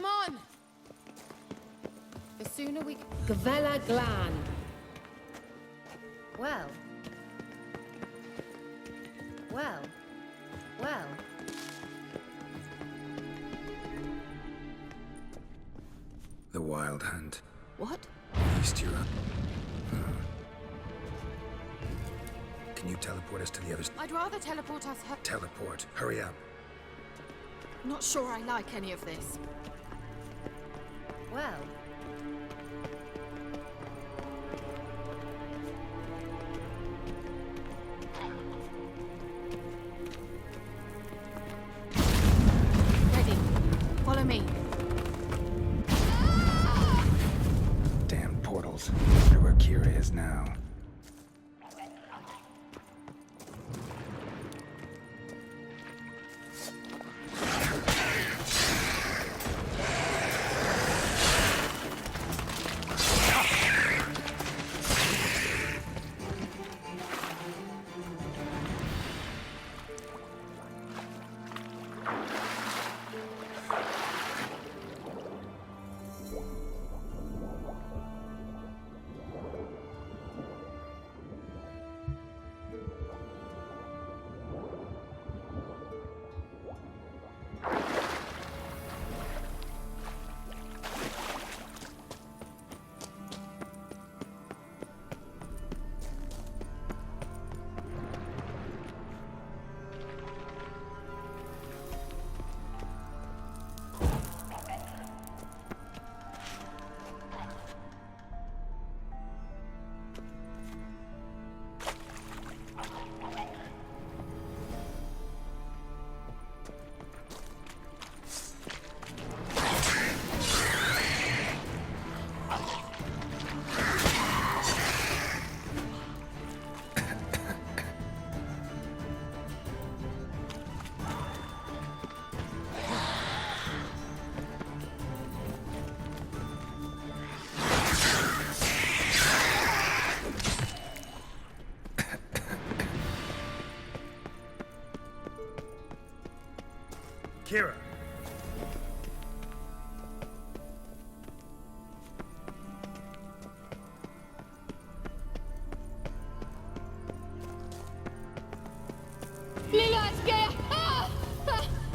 Come on! The sooner we... Gavella Glan. Well. Well. Well. The Wild Hunt. What? East Europe. Can you teleport us to the other... I'd rather teleport us... Teleport. Hurry up. Not sure I like any of this. Well. Ready. Follow me. Damn portals. Wonder where Kira is now. Kira! Lillard's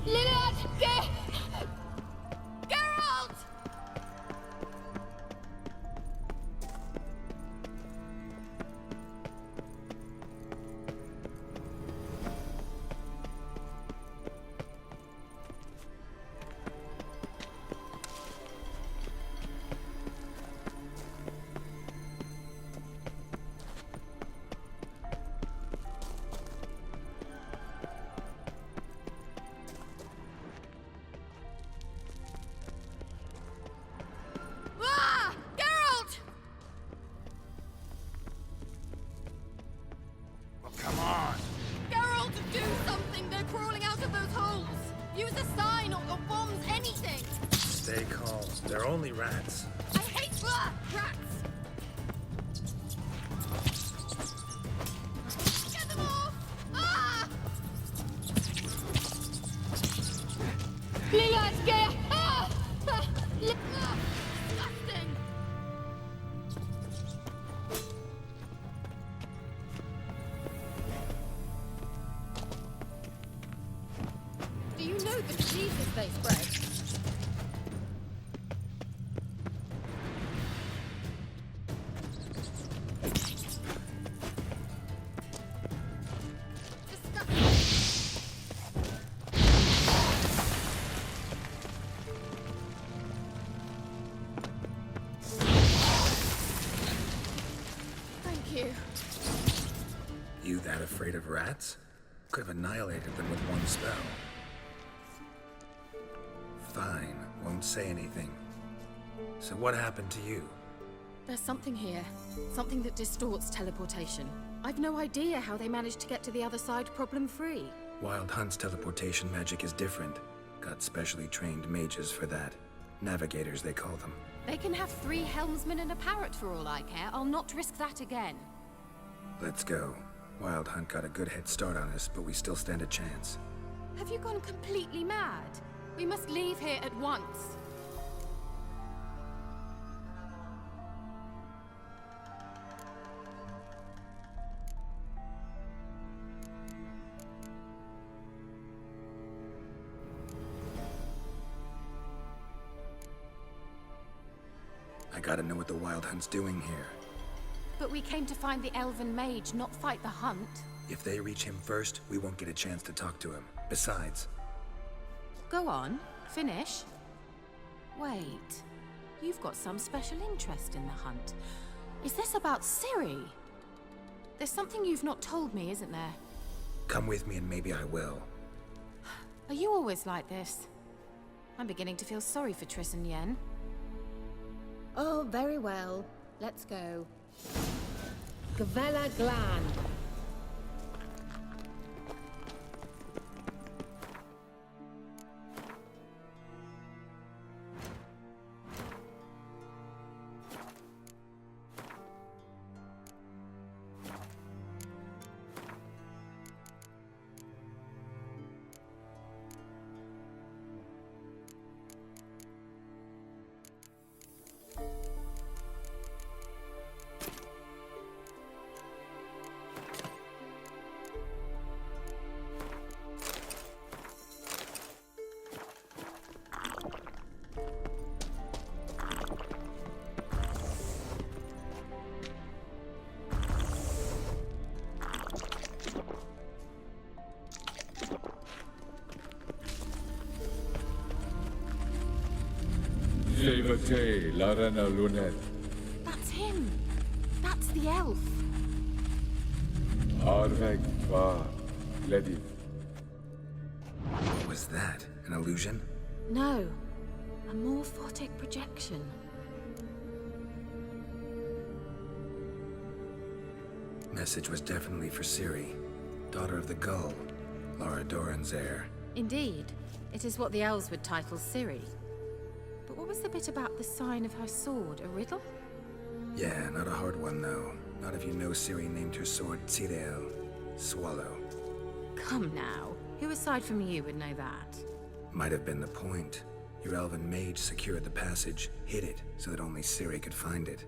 Lillard! Geralt! Ah! Geralt! Well, come on! Geralt, do something! They're crawling out of those holes! Use a sign or bombs, anything! Stay calm. They're only rats. I hate rats! Get them off! Ah! Lillard's Ah! Disgusting! Do you know the diseases they spread? Thank you. You that afraid of rats? Could have annihilated them with one spell. Fine, won't say anything. So what happened to you? There's something here. Something that distorts teleportation. I've no idea how they managed to get to the other side problem-free. Wild Hunt's teleportation magic is different. Got specially trained mages for that. Navigators, they call them. They can have 3 helmsmen and a parrot for all I care. I'll not risk that again. Let's go. Wild Hunt got a good head start on us, but we still stand a chance. Have you gone completely mad? We must leave here at once. gotta know what the Wild Hunt's doing here. But we came to find the Elven Mage, not fight the hunt. If they reach him first, we won't get a chance to talk to him. Besides... Go on, finish. Wait, you've got some special interest in the hunt. Is this about Ciri? There's something you've not told me, isn't there? Come with me and maybe I will. Are you always like this? I'm beginning to feel sorry for Triss and Yen. Oh, very well. Let's go. Gavella Glan. Levate, Larena Lunet, That's him! That's the elf! Arveg Va, Ledi. What was that? An illusion? No, a morphotic projection. Message was definitely for Ciri, daughter of the Gull, Lara Doran's heir. Indeed, it is what the elves would title Ciri. But what was the bit about the sign of her sword? A riddle? Yeah, not a hard one though. Not if you know Ciri named her sword Tirel, Swallow. Come now, who aside from you would know that? Might have been the point. Your elven mage secured the passage, hid it, so that only Ciri could find it.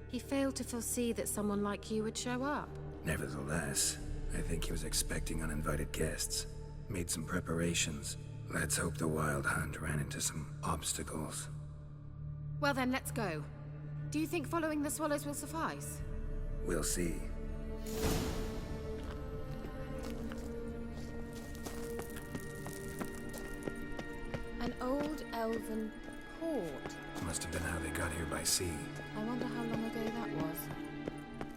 He failed to foresee that someone like you would show up. Nevertheless, I think he was expecting uninvited guests. Made some preparations. Let's hope the Wild Hunt ran into some obstacles. Well then, let's go. Do you think following the swallows will suffice? We'll see. An old elven port. Must have been how they got here by sea. I wonder how long ago that was.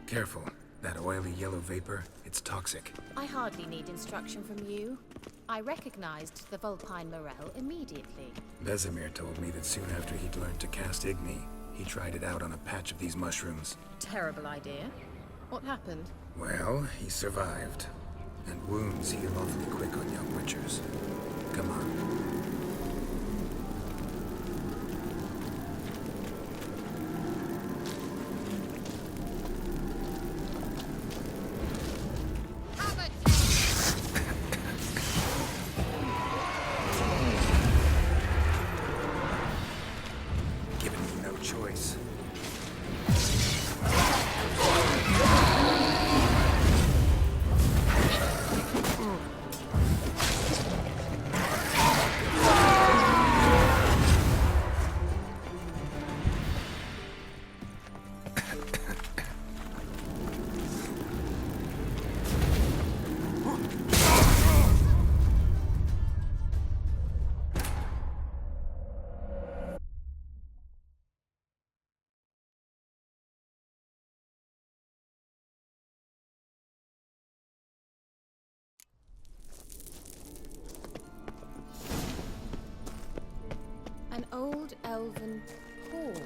Careful. That oily yellow vapor, it's toxic. I hardly need instruction from you. I recognized the Vulpine Morel immediately. Vesemir told me that soon after he'd learned to cast Igni, he tried it out on a patch of these mushrooms. Terrible idea. What happened? Well, he survived. And wounds heal awfully quick on young witchers. Come on. Giving me no choice. An old elven port.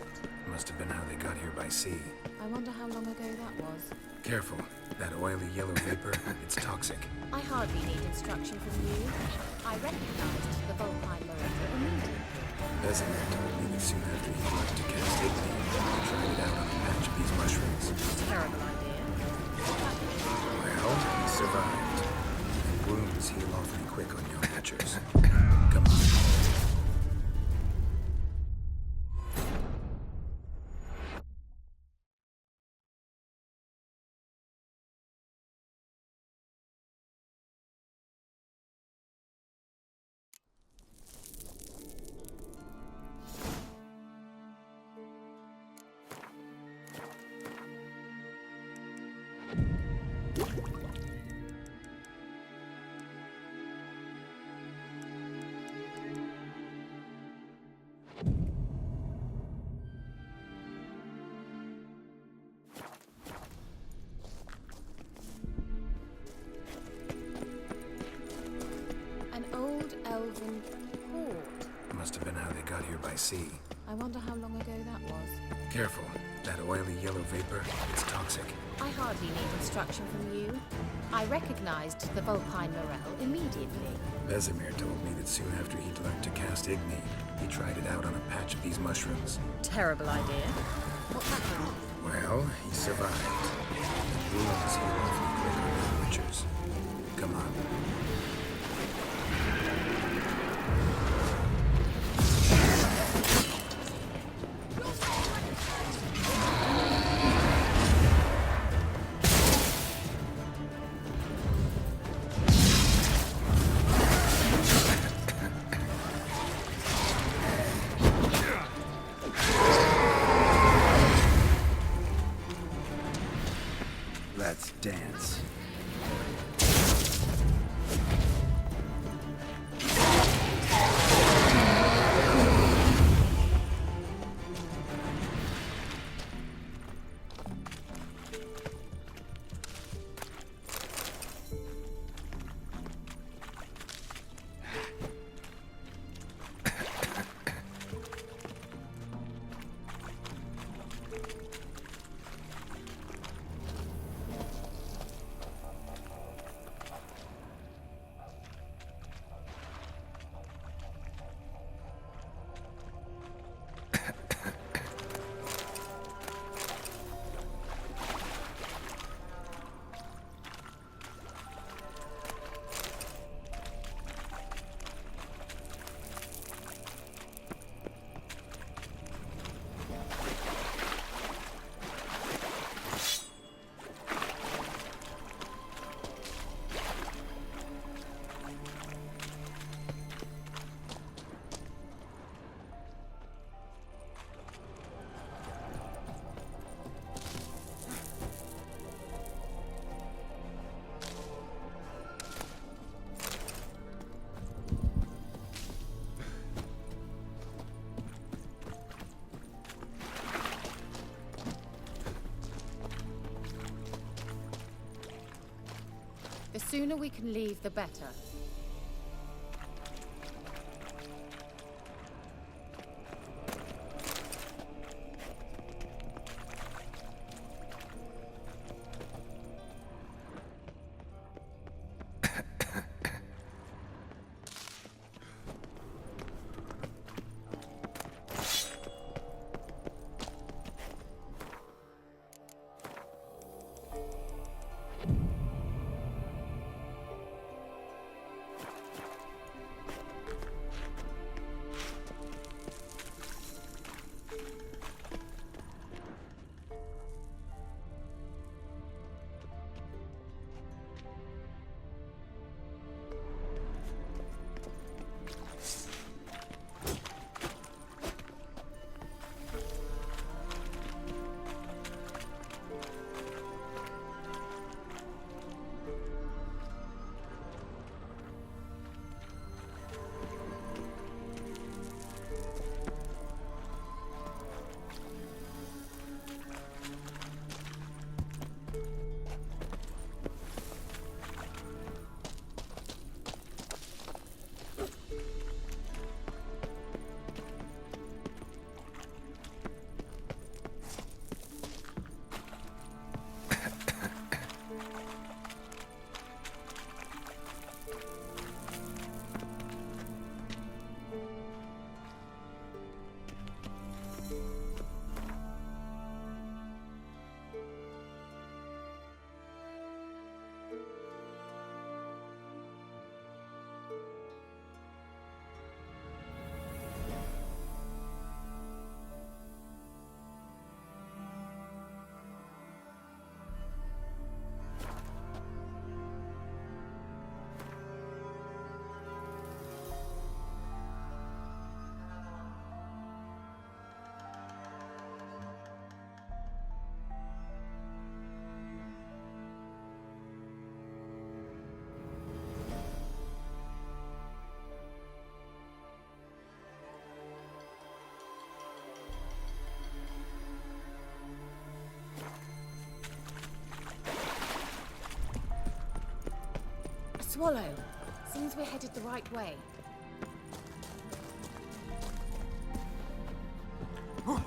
Must have been how they got here by sea. I wonder how long ago that was. Careful. That oily yellow vapor, it's toxic. I hardly need instruction from you. I recognized the Vulpine Morel immediately. Vesemir told me that soon after he learned to cast Igni, he tried it out on a patch of these mushrooms. Terrible idea. Well, he survived. And wounds heal awfully quick on young witchers. Come on. An old elven port. Must have been how they got here by sea. I wonder how long ago that was. Careful. That oily yellow vapor, it's toxic. I hardly need instruction from you. I recognized the Vulpine Morel immediately. Vesemir told me that soon after he'd learned to cast Ignite, he tried it out on a patch of these mushrooms. Terrible idea. What happened? Well, he survived. Wounds heal awfully quick on young witchers. Come on. Let's dance. The sooner we can leave, the better. Swallow. Seems we're headed the right way. Look,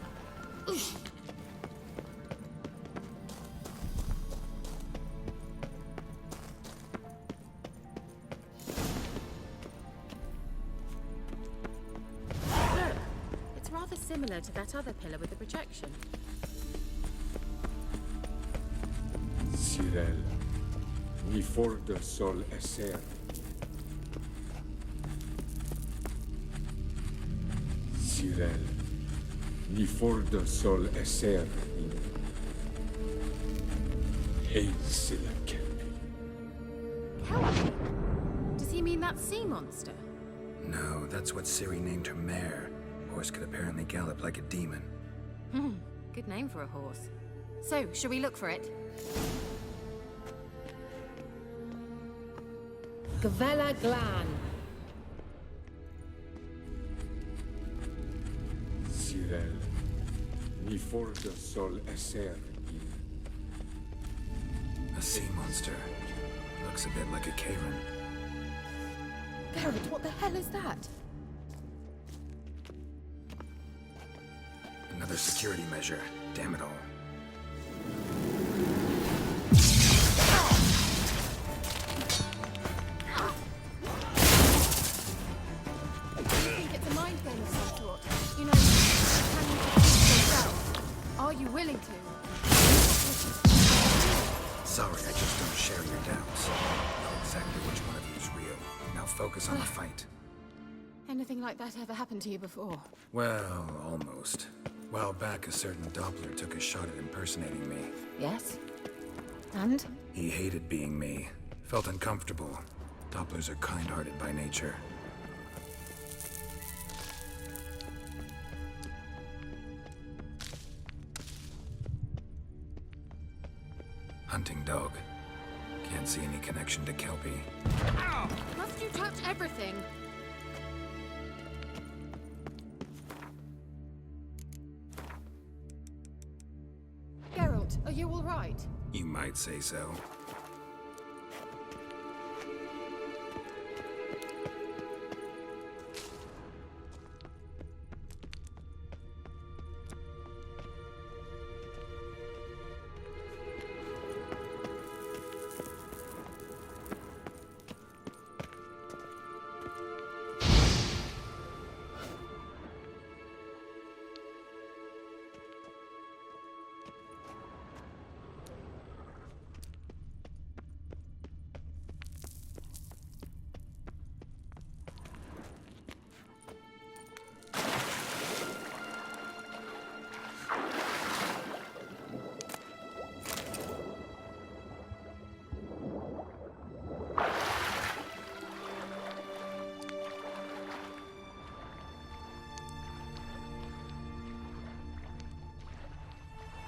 it's rather similar to that other pillar with the projection. Cyril, ni for de sol esser. Cyril, ni for de sol esser. Hey, Silla Kelpie. Kelpie? Does he mean that sea monster? No, that's what Ciri named her mare. Horse could apparently gallop like a demon. Good name for a horse. So, shall we look for it? Gavella Glan. Cyril, ni for de sol esser. A sea monster. Looks a bit like a Karen. Garrett, what the hell is that? Another security measure. Damn it all. I think it's a mind game of some sort. You know, can you defeat yourself? Are you willing to? Sorry, I just don't share your doubts. Know exactly which one of you is real. Now focus on the fight. Anything like that ever happened to you before? Well, almost. While back, a certain Doppler took a shot at impersonating me. Yes. And? He hated being me. Felt uncomfortable. Dopplers are kind-hearted by nature. Hunting dog. Can't see any connection to Kelpie. Must you touch everything? Geralt, are you all right? You might say so.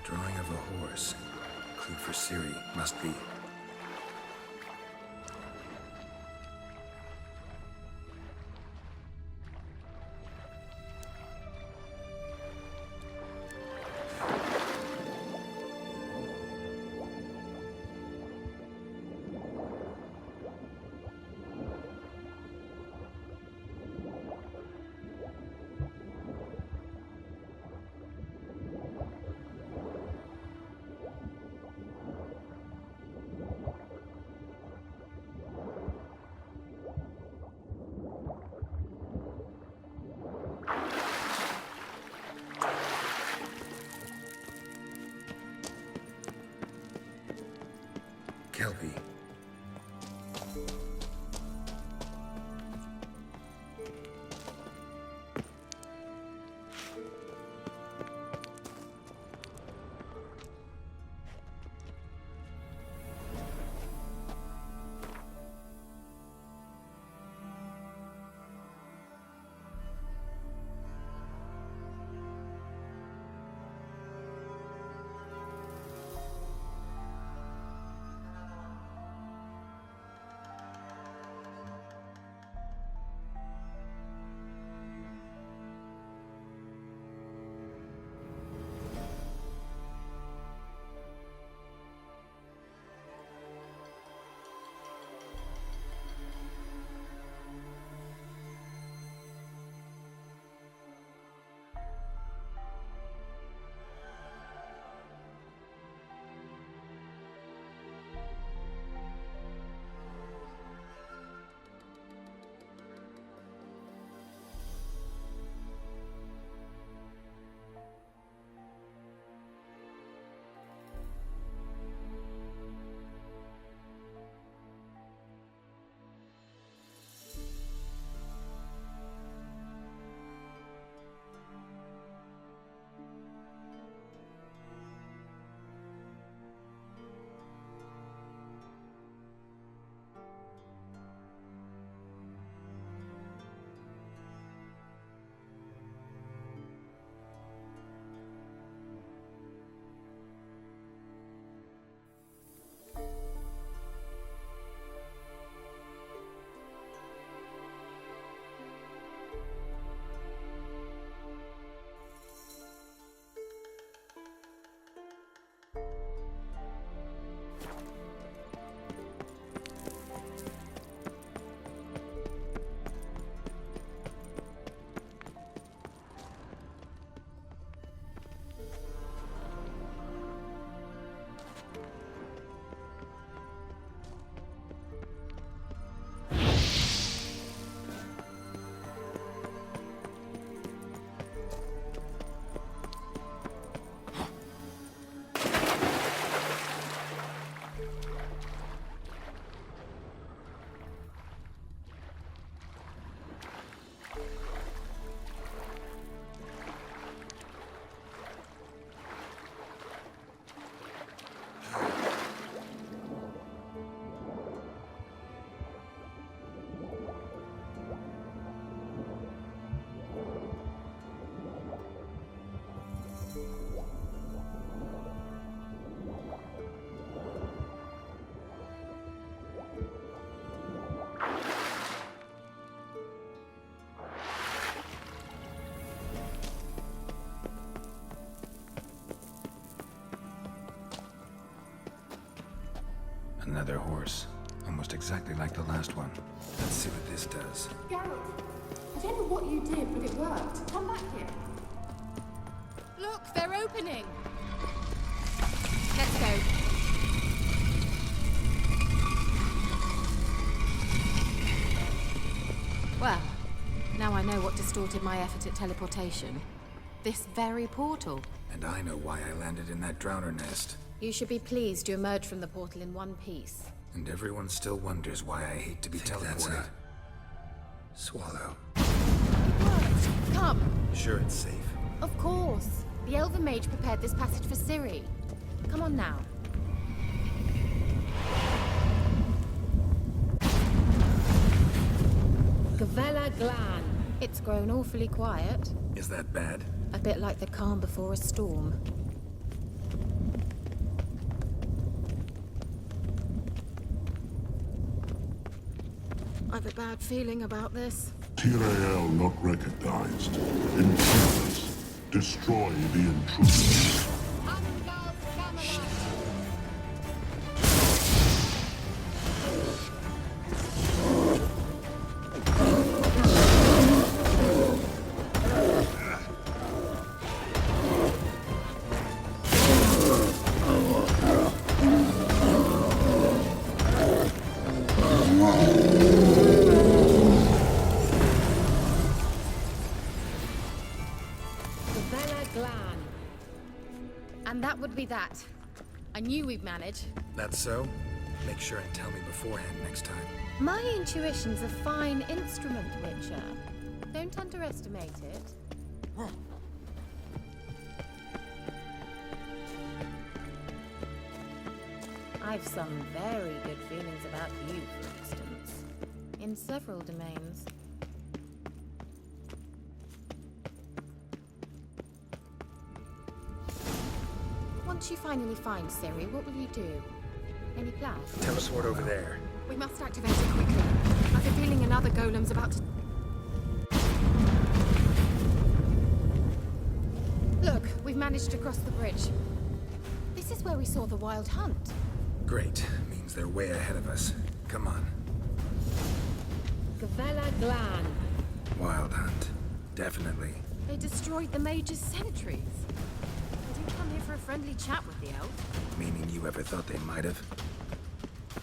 Drawing of a horse. Clue for Ciri, must be. Kelpie. Another horse. Almost exactly like the last one. Let's see what this does. Geralt, I don't know what you did, but it worked. Come back here. Look, they're opening. Let's go. Well, now I know what distorted my effort at teleportation. This very portal. And I know why I landed in that drowner nest. You should be pleased you emerged from the portal in one piece. And everyone still wonders why I hate to be teleported. Swallow. Come. Sure it's safe. Of course. The Elven Mage prepared this passage for Ciri. Come on now. Gavella Glan. It's grown awfully quiet. Is that bad? A bit like the calm before a storm. I've a bad feeling about this. Tyrael not recognized. Intruders. Destroy the intruders. And that would be that. I knew we'd manage. That's so? Make sure and tell me beforehand next time. My intuition's a fine instrument, Witcher. Don't underestimate it. I've some very good feelings about you, for instance. In several domains. Once you finally find Ciri, what will you do? Any plans? Teleport over there. We must activate it quickly. I've a feeling another golem's about to... Look, we've managed to cross the bridge. This is where we saw the Wild Hunt. Great. Means they're way ahead of us. Come on. Gavella Glan. Wild Hunt. Definitely. They destroyed the Mage's sentries. They didn't come here for a friendly chat with the elf. Meaning you ever thought they might have?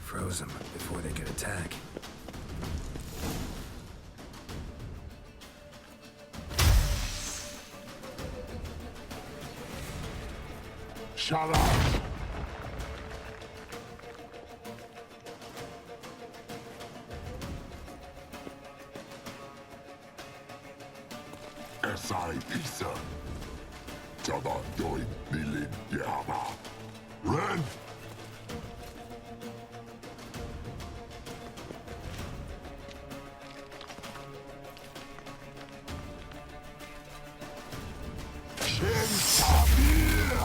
Froze them before they could attack. Shut up! Esai Pisa. Jada Doin Nilin Yama. Ren! Shen Samir!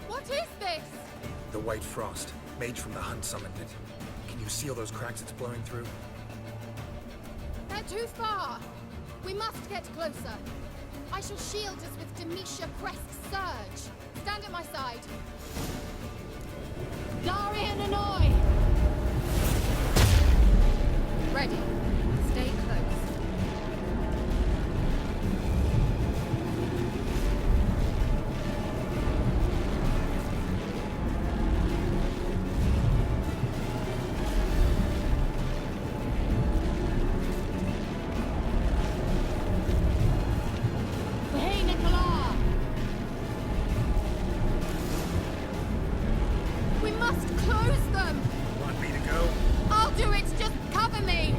What is this? The White Frost. Mage from the Hunt summoned it. Can you seal those cracks it's blowing through? They're too far. We must get closer. I shall shield us with Demetia Crest's surge. Stand at my side. Darian Annoy! Ready. Stay close. Hey, Nicola! We must close them! Want me to go? I'll do it! Just cover me!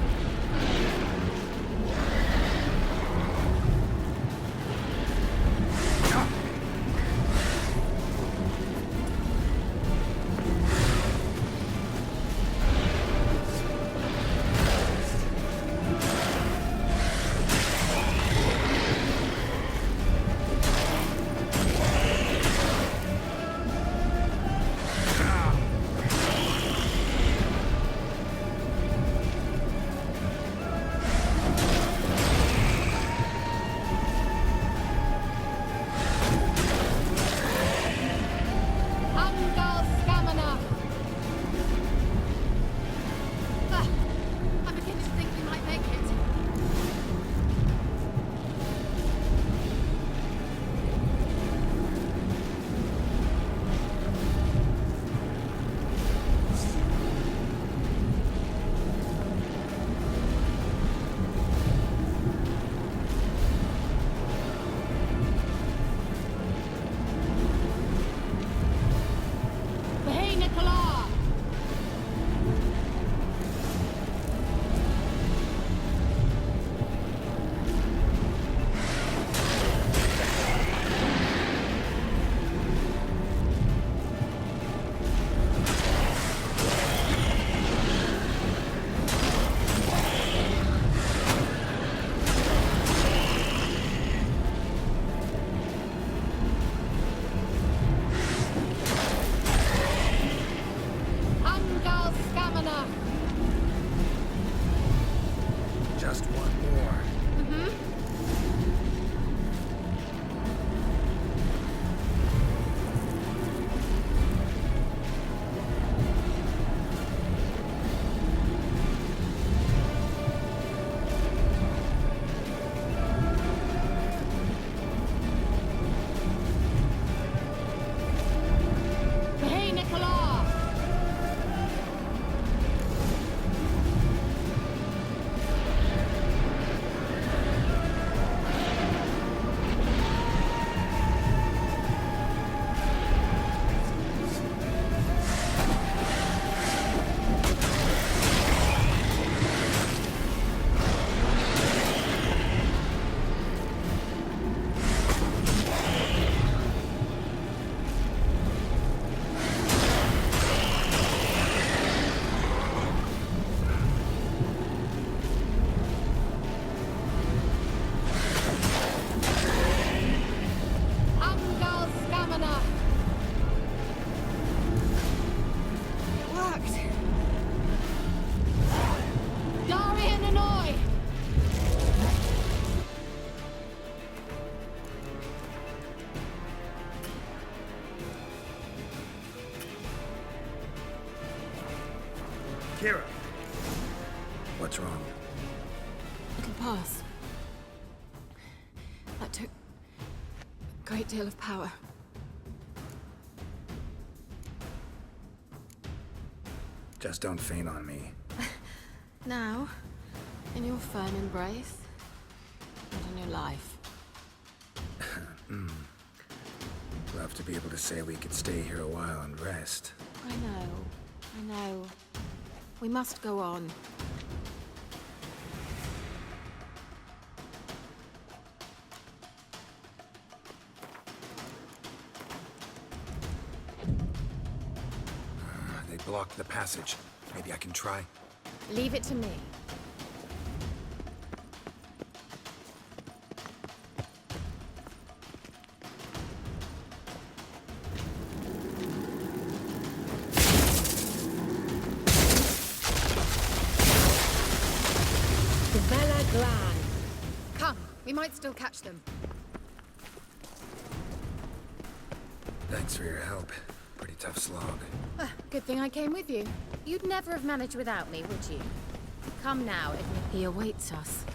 Hey, Nicola! Umgal Stamina! Worked! Darian Annoy! Kira! What's wrong? It'll pass. That took a great deal of power. Just don't faint on me. Now, in your firm embrace, and in your life. Love to be able to say we could stay here a while and rest. I know. We must go on. They blocked the passage. Maybe I can try. Leave it to me. Bella Glan. Come, we might still catch them. Thanks for your help. Pretty tough slog. Good thing I came with you. You'd never have managed without me, would you? Come now, He awaits us.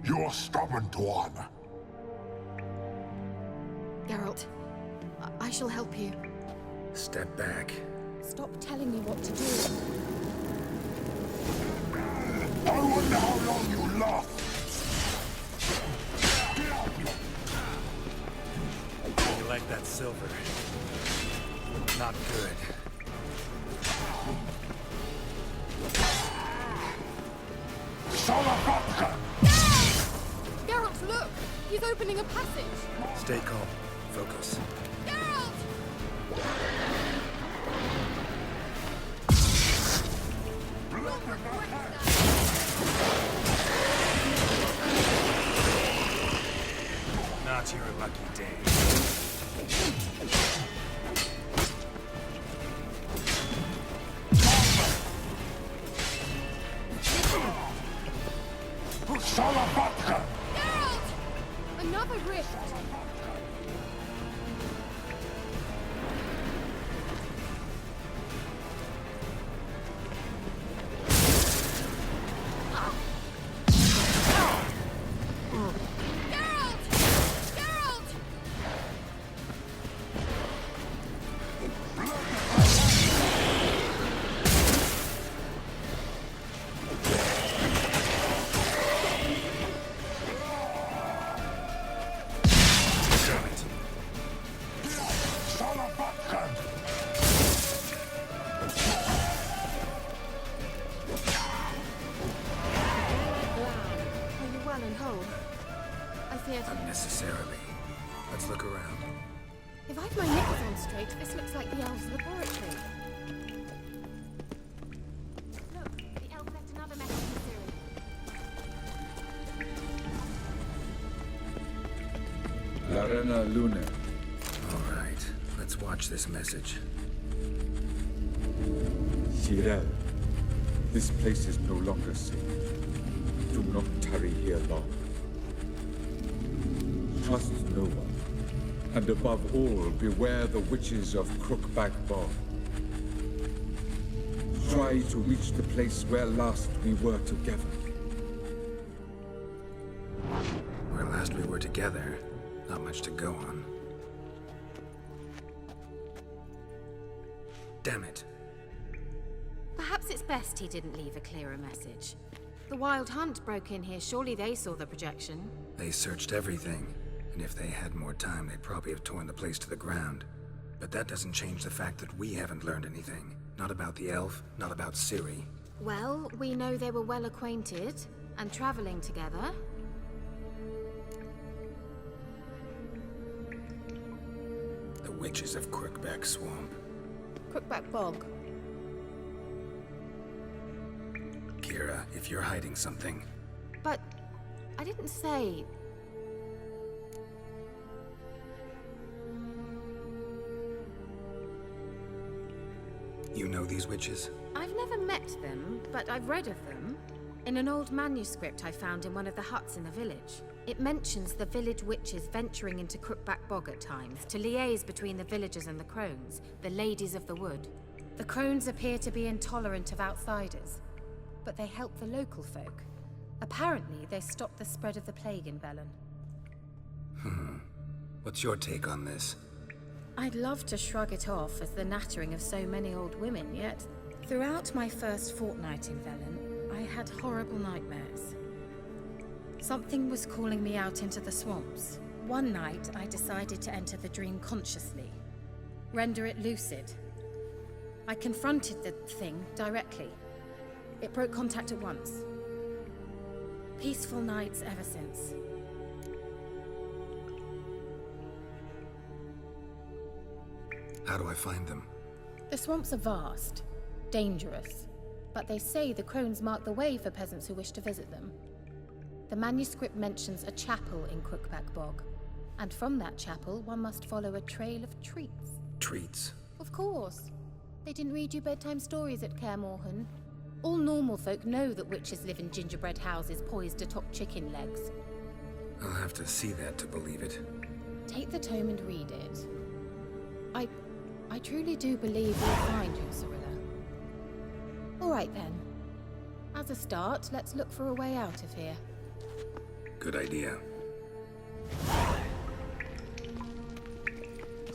You're stubborn, Tuan. Geralt, I shall help you. Step back. Stop telling me what to do. I wonder how long you last. You like that silver? Not good. Salafatka! Geralt, look! He's opening a passage! Stay calm. Focus. Geralt! Not your lucky day. Salafatka! Geralt! Another rift! Talon Hole. I feared... Unnecessarily. Let's look around. If I've my knickers on straight, this looks like the elves' laboratory. Look, the elf left another message for Ciri. Larena Luna. All right, let's watch this message. Cirel, this place is no longer safe. Do not tarry here long. Trust no one. And above all, beware the witches of Crookback Bog. Try to reach the place where last we were together. Where last we were together, not much to go on. Damn it. Perhaps it's best he didn't leave a clearer message. The Wild Hunt broke in here. Surely they saw the projection. They searched everything, and if they had more time, they'd probably have torn the place to the ground. But that doesn't change the fact that we haven't learned anything. Not about the elf, not about Ciri. Well, we know they were well acquainted and traveling together. The witches of Crookback Swamp. Crookback Bog. Kira, if you're hiding something, But I didn't say... you know these witches? I've never met them, but I've read of them. In an old manuscript I found in one of the huts in the village. It mentions the village witches venturing into Crookback Bog at times to liaise between the villagers and the crones, the ladies of the wood. The crones appear to be intolerant of outsiders, but they help the local folk. Apparently, they stopped the spread of the plague in Velen. What's your take on this? I'd love to shrug it off as the nattering of so many old women, yet throughout my first fortnight in Velen, I had horrible nightmares. Something was calling me out into the swamps. One night, I decided to enter the dream consciously, render it lucid. I confronted the thing directly. It broke contact at once. Peaceful nights ever since. How do I find them? The swamps are vast, dangerous, but they say the crones mark the way for peasants who wish to visit them. The manuscript mentions a chapel in Crookback Bog, and from that chapel one must follow a trail of treats. Treats? Of course. They didn't read you bedtime stories at Kaer Morhen. All normal folk know that witches live in gingerbread houses poised atop chicken legs. I'll have to see that to believe it. Take the tome and read it. I truly do believe you'll find your Cirilla. All right then. As a start, let's look for a way out of here. Good idea.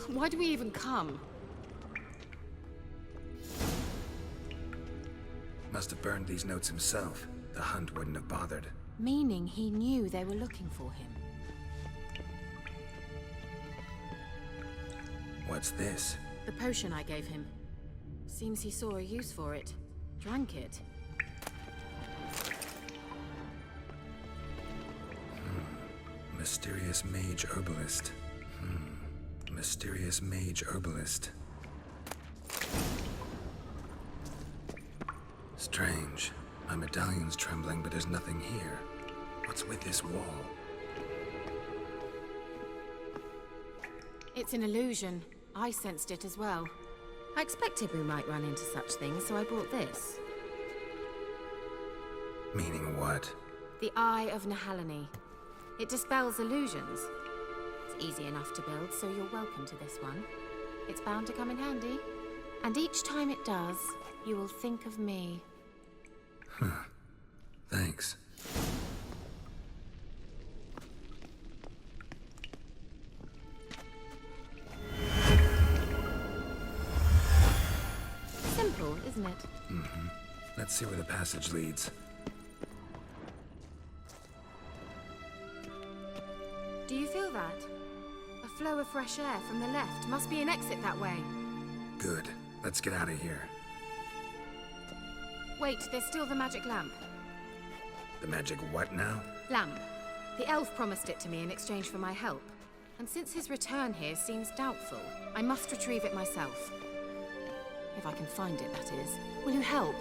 Why do we even come? Must have burned these notes himself. The Hunt wouldn't have bothered. Meaning he knew they were looking for him. What's this? The potion I gave him. Seems he saw a use for it. Drank it. Mysterious mage herbalist. Mysterious mage herbalist. Strange. My medallion's trembling, but there's nothing here. What's with this wall? It's an illusion. I sensed it as well. I expected we might run into such things, so I brought this. Meaning what? The Eye of Nehaleni. It dispels illusions. It's easy enough to build, so you're welcome to this one. It's bound to come in handy. And each time it does, you will think of me. Thanks. Simple, isn't it? Let's see where the passage leads. Do you feel that? A flow of fresh air from the left. Must be an exit that way. Good. Let's get out of here. Wait, there's still the magic lamp. The magic what now? Lamp. The elf promised it to me in exchange for my help. And since his return here seems doubtful, I must retrieve it myself. If I can find it, that is. Will you help?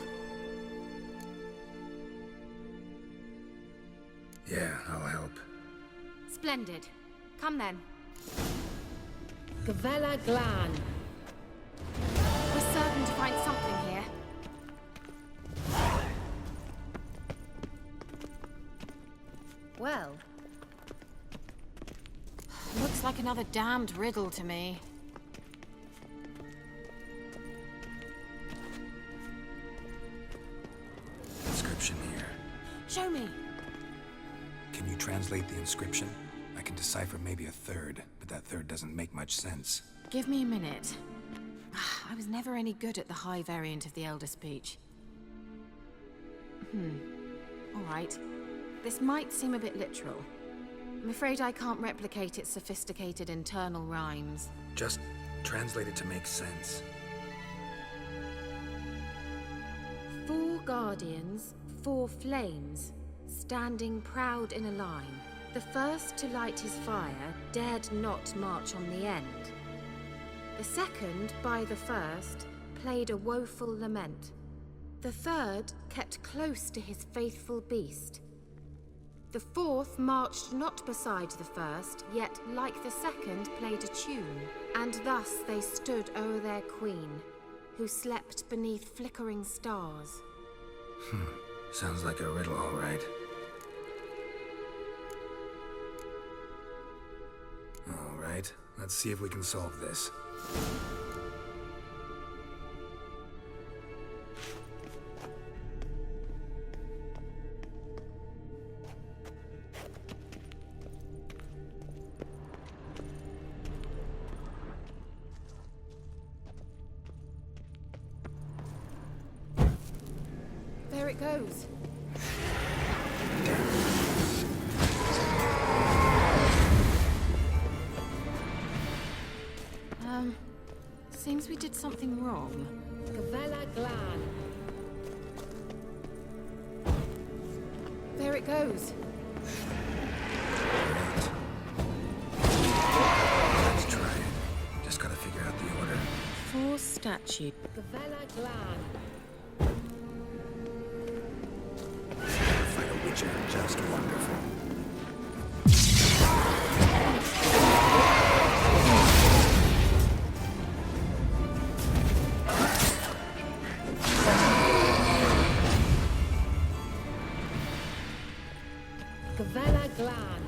Yeah, I'll help. Splendid. Come then. Gavella Glan. We're certain to find something here. Well, Looks like another damned riddle to me. Inscription here. Show me. Can you translate the inscription? I can decipher maybe a third, but that third doesn't make much sense. Give me a minute. I was never any good at the high variant of the Elder Speech. All right. This might seem a bit literal. I'm afraid I can't replicate its sophisticated internal rhymes. Just translate it to make sense. 4 guardians, 4 flames, standing proud in a line. The first to light his fire dared not march on the end. The second, by the first, played a woeful lament. The third kept close to his faithful beast. The fourth marched not beside the first, yet like the second played a tune. And thus they stood o'er their queen, who slept beneath flickering stars. Sounds like a riddle, all right. All right, let's see if we can solve this. There it goes. Seems we did something wrong. Gavella Glan. There it goes. Let's try it. Just gotta figure out the order. 4 statues. Gavella Glan. Fight a witcher, just wonderful. Gavella Glan.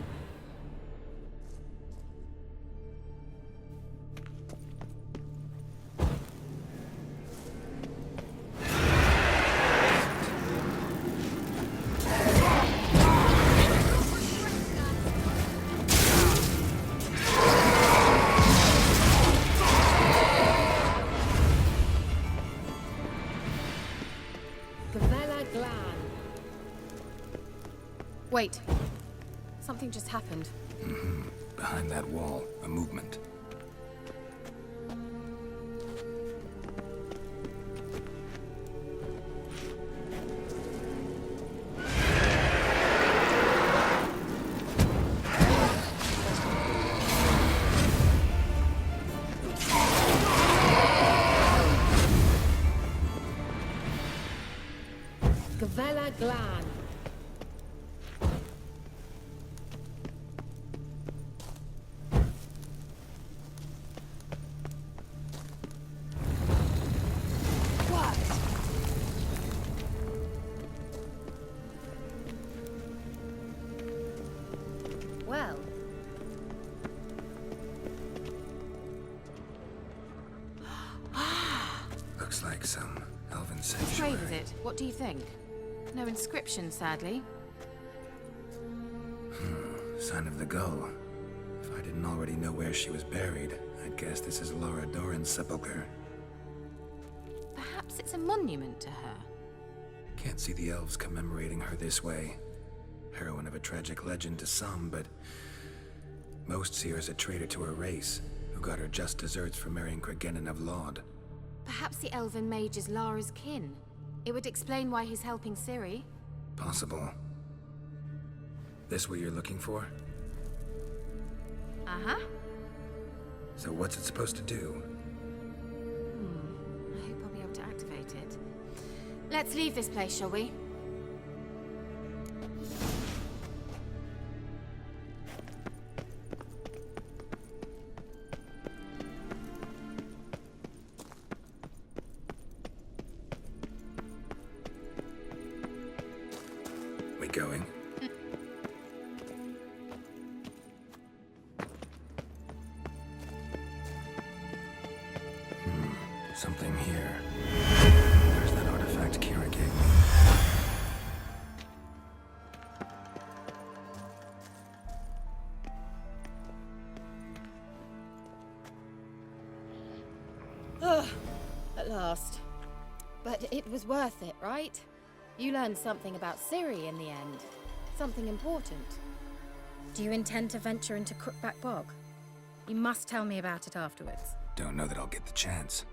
Gavella Glan. Wait. Something just happened. Behind that wall, a movement. Gavella Glan. Well, Looks like some elven Whose sanctuary. grave is it? What do you think? No inscription, sadly. Sign of the gull. If I didn't already know where she was buried, I'd guess this is Laura Doran's sepulcher. Perhaps it's a monument to her. Can't see the elves commemorating her this way. Heroine of a tragic legend to some, but most see her as a traitor to her race, who got her just deserts for marrying Cregennan of Laud. Perhaps the elven mage is Lara's kin. It would explain why he's helping Ciri. Possible. This what you're looking for? Uh-huh. So what's it supposed to do? I hope I'll be able to activate it. Let's leave this place, shall we? We going? Something here. There's that artifact Kira gave me. At last. But it was worth it, right? You learned something about Ciri in the end. Something important. Do you intend to venture into Crookback Bog? You must tell me about it afterwards. Don't know that I'll get the chance.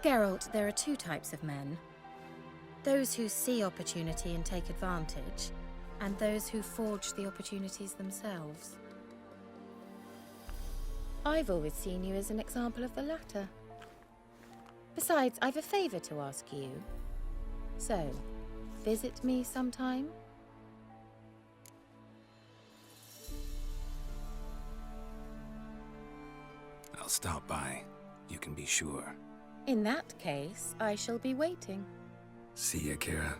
Geralt, there are two types of men. Those who see opportunity and take advantage, and those who forge the opportunities themselves. I've always seen you as an example of the latter. Besides, I've a favor to ask you. So, visit me sometime? I'll stop by. You can be sure. In that case, I shall be waiting. See ya, Kira.